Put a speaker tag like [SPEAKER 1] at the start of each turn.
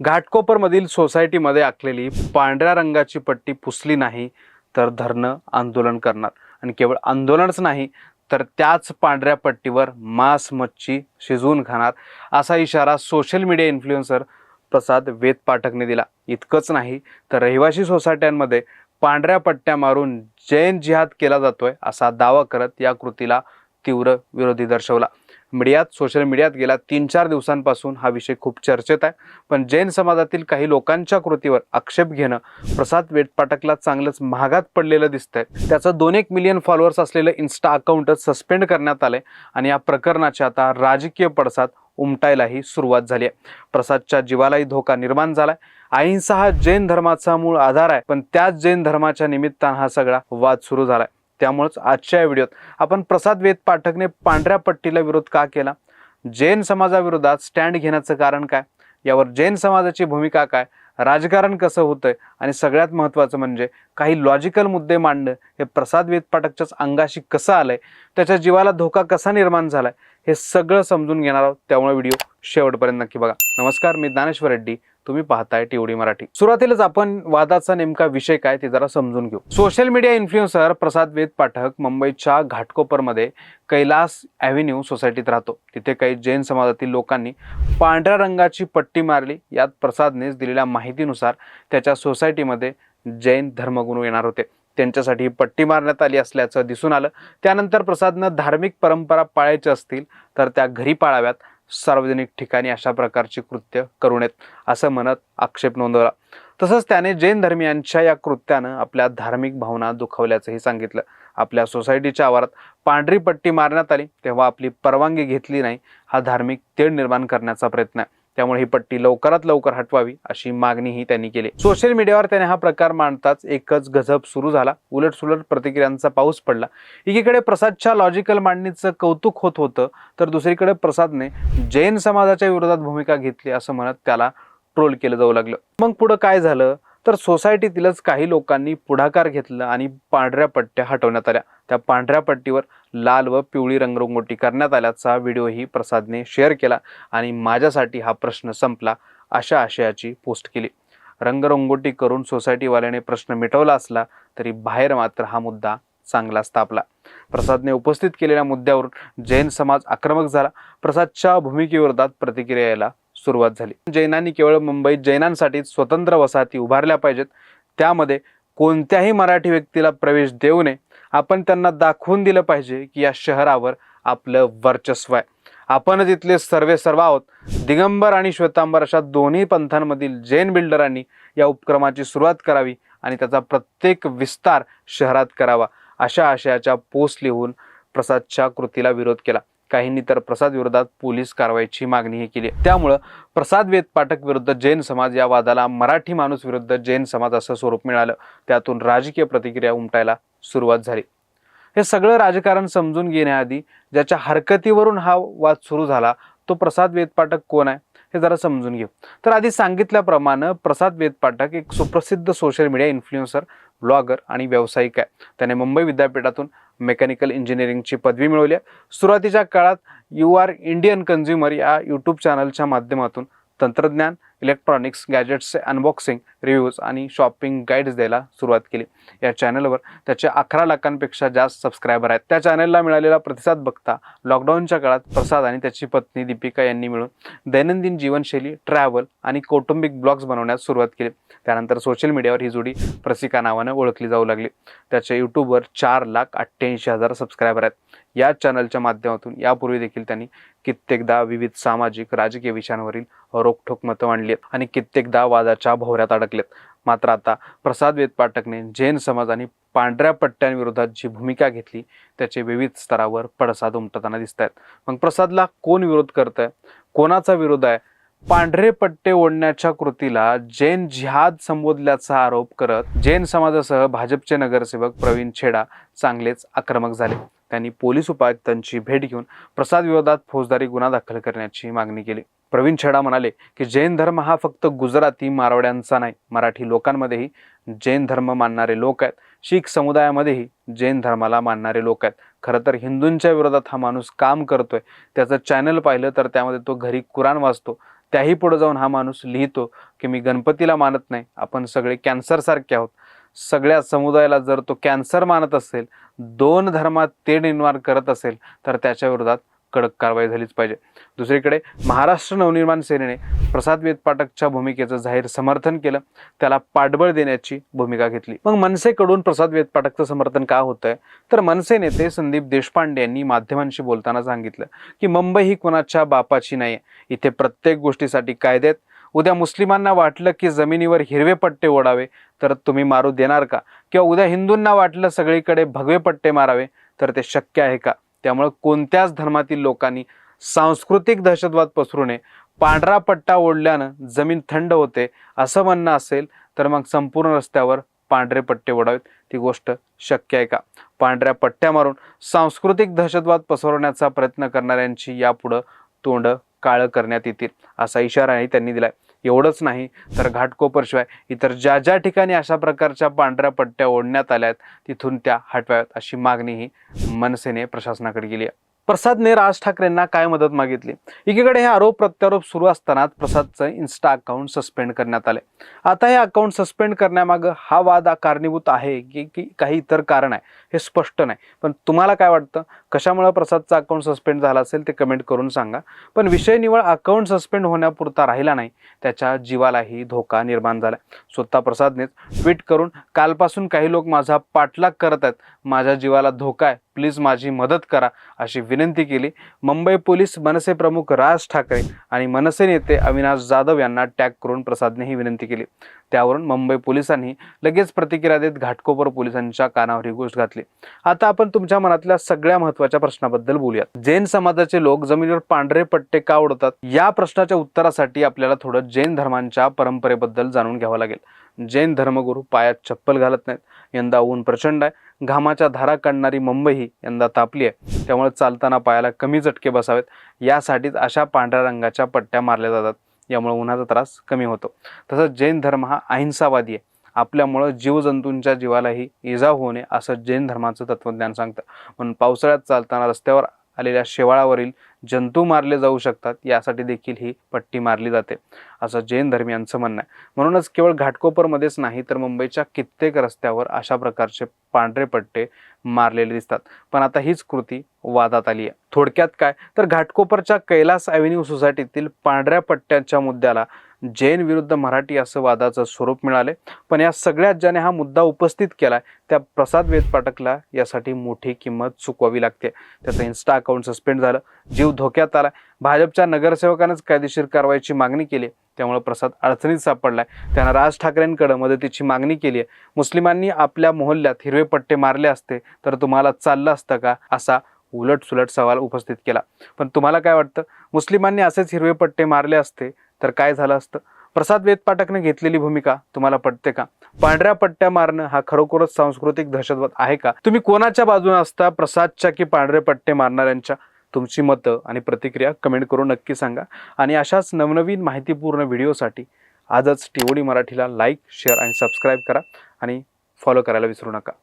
[SPEAKER 1] घाटकोपरमधील सोसायटीमध्ये आखलेली पांढऱ्या रंगाची पट्टी पुसली नाही तर धरणं आंदोलन करणार आणि केवळ आंदोलनच नाही तर त्याच पांढऱ्या पट्टीवर मांस मच्छी शिजवून खाणार असा इशारा सोशल मीडिया इन्फ्लुएन्सर प्रसाद वेद पाठकने दिला। इतकंच नाही तर रहिवासी सोसायट्यांमध्ये पांढऱ्या पट्ट्या मारून जैन जिहाद केला जातोय असा दावा करत या कृतीला तीव्र विरोधी दर्शवला। सोशल मीडियात गेल्या 3-4 दिवसांपासून हा विषय खूप चर्चेत आहे। पण जैन समाजातील काही लोकांच्या कृतीवर आक्षेप घेणं प्रसाद वेद पाठकला चांगलंच महागात पडलेलं दिसतंय। त्याचं 2-1 मिलियन फॉलोअर्स असलेलं इन्स्टा अकाउंटच सस्पेंड करण्यात आलंय आणि या प्रकरणाचे आता राजकीय पडसाद उमटायलाही सुरुवात झाली आहे। प्रसादच्या जीवालाही धोका निर्माण झालाय। अहिंसा हा जैन धर्माचा मूळ आधार आहे, पण त्याच जैन धर्माच्या निमित्तानं हा सगळा वाद सुरू झालाय। त्यामुळेच आजच्या व्हिडिओत आपण प्रसाद वेद पाठकने पांढऱ्या पट्टीला विरोध का केला, जैन समाजाविरोधात स्टँड घेण्याचं कारण काय, यावर जैन समाजाची भूमिका काय, राजकारण कसं होतंय आणि सगळ्यात महत्त्वाचं म्हणजे काही लॉजिकल मुद्दे मांडणं हे प्रसाद वेद पाठकच्याच अंगाशी कसं आलंय, त्याच्या जीवाला धोका कसा निर्माण झालाय हे सगळं समजून घेणार आहोत। त्यामुळे व्हिडिओ शेवटपर्यंत नक्की बघा। नमस्कार, मी ज्ञानेश्वर रेड्डी, तुम्ही पाहताय टीओडी मराठी। सुरुवातीलाच आपण वादाचा नेमका विषय काय ते जरा समजून घेऊ। सोशल मीडिया इन्फ्लुएन्सर प्रसाद वेद पाठक मुंबईच्या घाटकोपरमध्ये कैलास ॲव्हेन्यू सोसायटीत राहतो। तिथे काही जैन समाजातील लोकांनी पांढऱ्या रंगाची पट्टी मारली। यात प्रसादनेच दिलेल्या माहितीनुसार त्याच्या सोसायटीमध्ये जैन धर्मगुरू येणार होते, त्यांच्यासाठी पट्टी मारण्यात आली असल्याचं दिसून आलं। त्यानंतर प्रसादनं धार्मिक परंपरा पाळायच्या असतील तर त्या घरी पाळाव्यात, सार्वजनिक ठिकाणी अशा प्रकारची कृत्य करू नयेत असं म्हणत आक्षेप नोंदवला। तसंच त्याने जैन धर्मियांच्या या कृत्यानं आपल्या धार्मिक भावना दुखावल्याचंही सांगितलं। आपल्या सोसायटीच्या आवारात पांढरी पट्टी मारण्यात आली तेव्हा आपली परवानगी घेतली नाही, हा धार्मिक तेढ निर्माण करण्याचा प्रयत्न आहे। त्यामुळे ही पट्टी लवकरात लवकर हटवावी अशी मागणीही त्यांनी केली। सोशल मीडियावर त्याने हा प्रकार मांडताच एकच गजब सुरू झाला। उलटसुलट प्रतिक्रियांचा पाऊस पडला। एकीकडे प्रसादच्या लॉजिकल मांडणीचं कौतुक होत होतं तर दुसरीकडे प्रसादने जैन समाजाच्या विरोधात भूमिका घेतली असं म्हणत त्याला ट्रोल केलं जाऊ लागलं। मग पुढे काय झालं तर सोसायटीतीलच काही लोकांनी पुढाकार घेतला आणि पांढऱ्या पट्ट्या हटवण्यात आल्या। त्या पांढऱ्या पट्टीवर लाल व पिवळी रंगरंगोटी करण्यात आल्याचा व्हिडिओही प्रसादने शेअर केला आणि माझ्यासाठी हा प्रश्न संपला अशा आशयाची पोस्ट केली। रंगरंगोटी करून सोसायटीवाल्याने प्रश्न मिटवला असला तरी बाहेर मात्र हा मुद्दा चांगलाच तापला। प्रसादने उपस्थित केलेल्या मुद्द्यावरून जैन समाज आक्रमक झाला। प्रसादच्या भूमिकेविरोधात प्रतिक्रिया यायला सुरुवात झाली। जैनांनी केवळ मुंबईत जैनांसाठी स्वतंत्र वसाहती उभारल्या पाहिजेत, त्यामध्ये कोणत्याही मराठी व्यक्तीला प्रवेश देऊ नये। आपण त्यांना दाखवून दिलं पाहिजे की या शहरावर आपलं वर्चस्व आहे, आपणच इथले सर्वेसर्वा आहोत। दिगंबर आणि श्वेतांबर अशा दोन्ही पंथांमधील जैन बिल्डरांनी या उपक्रमाची सुरुवात करावी आणि त्याचा प्रत्येक विस्तार शहरात करावा अशा आशयाच्या पोस्ट लिहून प्रसादच्या कृतीला विरोध केला। काहींनी तर प्रसाद विरोधात पोलीस कारवाईची मागणीही केली। त्यामुळे प्रसाद वेद पाठक विरुद्ध जैन समाज या वादाला मराठी माणूस विरुद्ध जैन समाज असं स्वरूप मिळालं। त्यातून राजकीय प्रतिक्रिया उमटायला सुरुवात झाली। हे सगळं राजकारण समजून घेण्याआधी ज्याच्या हरकतीवरून हा वाद सुरू झाला तो प्रसाद वेद पाठक कोण आहे हे जरा समजून घेऊ। तर आधी सांगितल्याप्रमाणे प्रसाद वेद पाठक एक सुप्रसिद्ध सोशल मीडिया इन्फ्लुएन्सर, ब्लॉगर आणि व्यावसायिक आहे। त्याने मुंबई विद्यापीठातून मेकॅनिकल इंजिनिअरिंगची पदवी मिळवली आहे। सुरुवातीच्या काळात यू आर इंडियन कन्झ्युमर या यूट्यूब चॅनलच्या माध्यमातून तंत्रज्ञान, इलेक्ट्रॉनिक्स, गॅजेट्सचे अनबॉक्सिंग, रिव्ह्यूज आणि शॉपिंग गाईड्स द्यायला सुरुवात केली। या चॅनलवर त्याचे 11 लाखांपेक्षा जास्त सबस्क्रायबर आहेत। त्या चॅनलला मिळालेला प्रतिसाद बघता लॉकडाऊनच्या काळात प्रसाद आणि त्याची पत्नी दीपिका यांनी मिळून दैनंदिन जीवनशैली, ट्रॅव्हल आणि कौटुंबिक ब्लॉग्स बनवण्यास सुरुवात केली। त्यानंतर सोशल मीडियावर ही जोडी प्रसिका नावाने ओळखली जाऊ लागली। त्याच्या यूट्यूबवर 4,88,000 सबस्क्रायबर आहेत। या चॅनलच्या माध्यमातून यापूर्वी देखील त्यांनी कित्येकदा विविध सामाजिक, राजकीय विषयांवरील रोखठोक मतं मांडली आहेत आणि कित्येकदा वादाच्या भोवऱ्यात अडकलेत। मात्र आता प्रसाद वेद पाठकने जैन समाज आणि पांढऱ्या पट्ट्यांविरोधात जी भूमिका घेतली त्याचे विविध स्तरावर पडसाद उमटताना दिसत आहेत। मग प्रसादला कोण विरोध करतंय, कोणाचा विरोध आहे? पांढरे पट्टे ओढण्याच्या कृतीला जैन जिहाद संबोधल्याचा आरोप करत जैन समाजासह भाजपचे नगरसेवक प्रवीण छेडा चांगलेच आक्रमक झाले। त्यांनी पोलीस उपायुक्तांची भेट घेऊन प्रसाद विरोधात फौजदारी गुन्हा दाखल करण्याची मागणी केली। प्रवीण छेडा म्हणाले की जैन धर्म हा फक्त गुजराती मारवाड्यांचा नाही, मराठी लोकांमध्येही जैन धर्म मानणारे लोक आहेत। शीख समुदायामध्येही जैन धर्माला मानणारे लोक आहेत। खरं तर हिंदूंच्या विरोधात हा माणूस काम करतोय। त्याचं चॅनल पाहिलं तर त्यामध्ये तो घरी कुराण वाचतो, त्याही पुढे जाऊन हा माणूस लिहितो की मी गणपतीला मानत नाही, आपण सगळे कॅन्सरसारखे आहोत. सगळ्या समुदायाला जर तो कॅन्सर मानत असेल, दोन धर्मात ते निर्माण करत असेल, तर त्याच्या विरोधात कडक कारवाई झालीच पाहिजे. दुसरीकडे महाराष्ट्र नवनिर्माण सेनेने प्रसाद वेदपाठकच्या भूमिकेचं जाहीर समर्थन केलं, त्याला पाठबळ देण्याची भूमिका घेतली. मग मनसेकडून प्रसाद वेदपाठकचं समर्थन का होतंय, तर मनसे नेते संदीप देशपांडे यांनी माध्यमांशी बोलताना सांगितलं की मुंबई ही कोणाच्या बापाची नाही, इथे प्रत्येक गोष्टीसाठी कायदे आहेत. उद्या मुस्लिमांना वाटलं की जमिनीवर हिरवे पट्टे ओढावे तर तुम्ही मारू देणार का? किंवा उद्या हिंदूंना वाटलं सगळीकडे भगवे पट्टे मारावे तर ते शक्य आहे का? त्यामुळे कोणत्याच धर्मातील लोकांनी सांस्कृतिक दहशतवाद पसरू नये. पांढरा पट्टा ओढल्यानं जमीन थंड होते असं म्हणणं असेल तर मग संपूर्ण रस्त्यावर पांढरे पट्टे ओढावेत. ती गोष्ट शक्य आहे का? पांढऱ्या पट्ट्या मारून सांस्कृतिक दहशतवाद पसरवण्याचा प्रयत्न करणाऱ्यांची यापुढं तोंड काळं करण्यात येतील असा इशाराही त्यांनी दिलाय. एवढंच नाही तर घाटकोपरशिवाय इतर ज्या ज्या ठिकाणी अशा प्रकारच्या पांढऱ्या पट्ट्या ओढण्यात आल्यात तिथून त्या हटवाव्यात अशी मागणीही मनसेने प्रशासनाकडे केली आहे. प्रसादने राज ठाकरेंना काय मदत मागितली? एकीकडे हे आरोप प्रत्यारोप सुरू असतानाच प्रसादचं इन्स्टा अकाउंट सस्पेंड करण्यात आले. आता हे अकाउंट सस्पेंड करण्यामागं हा वाद कारणीभूत आहे की काही इतर कारण आहे हे स्पष्ट नाही. पण तुम्हाला काय वाटतं, कशामुळे प्रसादचा अकाउंट सस्पेंड झाला असेल ते कमेंट करून सांगा. पण विषय निवळ अकाउंट सस्पेंड होण्यापुरता राहिला नाही, त्याच्या जीवालाही धोका निर्माण झाला. स्वतः प्रसादनेच ट्विट करून कालपासून काही लोक माझा पाठलाग करत आहेत, माझ्या जीवाला धोका आहे, प्लीज माझी मदत करा अशी विनंती केली. मुंबई पोलीस, मनसे प्रमुख राज ठाकरे आणि मनसे नेते अविनाश जाधव यांना टॅग करून प्रसादने ही विनंती केली. त्यावरून मुंबई पोलिसांनी लगेच प्रतिक्रिया देत घाटकोपर पोलिसांच्या कानावर ही गोष्ट घातली. आता आपण तुमच्या मनातल्या सगळ्या महत्त्वाच्या प्रश्नाबद्दल बोलूयात. जैन समाजाचे लोक जमिनीवर पांढरे पट्टे का ओढतात या प्रश्नाच्या उत्तरासाठी आपल्याला थोडं जैन धर्मांच्या परंपरेबद्दल जाणून घ्यावं लागेल. जैन धर्मगुरू पायात चप्पल घालत नाहीत. यंदा ऊन प्रचंड आहे, घामाच्या धारा काढणारी मुंबई ही यंदा तापली आहे, त्यामुळे चालताना पायाला कमी झटके बसावेत यासाठीच अशा पांढऱ्या रंगाच्या पट्ट्या मारल्या जातात. यामुळे उन्हाचा त्रास कमी होतो. तसंच जैन धर्म हा अहिंसावादी आहे, आपल्यामुळं जीवजंतूंच्या जीवालाही इजा होऊ नये असं जैन धर्माचं तत्वज्ञान सांगतं. म्हणून पावसाळ्यात चालताना रस्त्यावर आलेल्या शेवाळावरील जंतू मारले जाऊ शकतात यासाठी देखील ही पट्टी मारली जाते असं जैन धर्मियांचं म्हणणं आहे. म्हणूनच केवळ घाटकोपरमध्येच नाही तर मुंबईच्या कित्येक रस्त्यावर अशा प्रकारचे पांढरे पट्टे मारलेले दिसतात. पण आता हीच कृती वादात आली आहे. थोडक्यात काय तर घाटकोपरच्या कैलास ॲव्हेन्यू सोसायटीतील पांढऱ्या पट्ट्यांच्या मुद्द्याला जैन विरुद्ध मराठी असं वादाचं स्वरूप मिळाले. पण या सगळ्यात ज्याने हा मुद्दा उपस्थित केला त्या प्रसाद वेदपाठकला यासाठी मोठी किंमत चुकवावी लागते. त्याचं इन्स्टा अकाउंट सस्पेंड झालं, जीव धोक्यात आला. भाजपच्या नगरसेवकानेच कायदेशीर कारवाईची मागणी केली, त्यामुळे प्रसाद अडचणीत सापडलाय. त्यानं राज ठाकरेंकडे मदतीची मागणी केली आहे. मुस्लिमांनी आपल्या मोहल्ल्यात हिरवे पट्टे मारले असते तर तुम्हाला चाललं असतं का असा उलटसुलट सवाल उपस्थित केला. पण तुम्हाला काय वाटतं, मुस्लिमांनी असेच हिरवे पट्टे मारले असते तर काय झालं असतं? प्रसाद वेदपाठकने घेतलेली भूमिका तुम्हाला पटते का? पांढऱ्या पट्ट्या मारणं हा खरोखरच सांस्कृतिक दहशतवाद आहे का? तुम्ही कोणाच्या बाजूने असता, प्रसादच्या की पांढरे पट्टे मारणाऱ्यांच्या? तुमची मतं आणि प्रतिक्रिया कमेंट करून नक्की सांगा. आणि अशाच नवनवीन माहितीपूर्ण व्हिडिओसाठी आजच टीओडी मराठीला लाईक, शेअर आणि सबस्क्राईब करा आणि फॉलो करायला विसरू नका.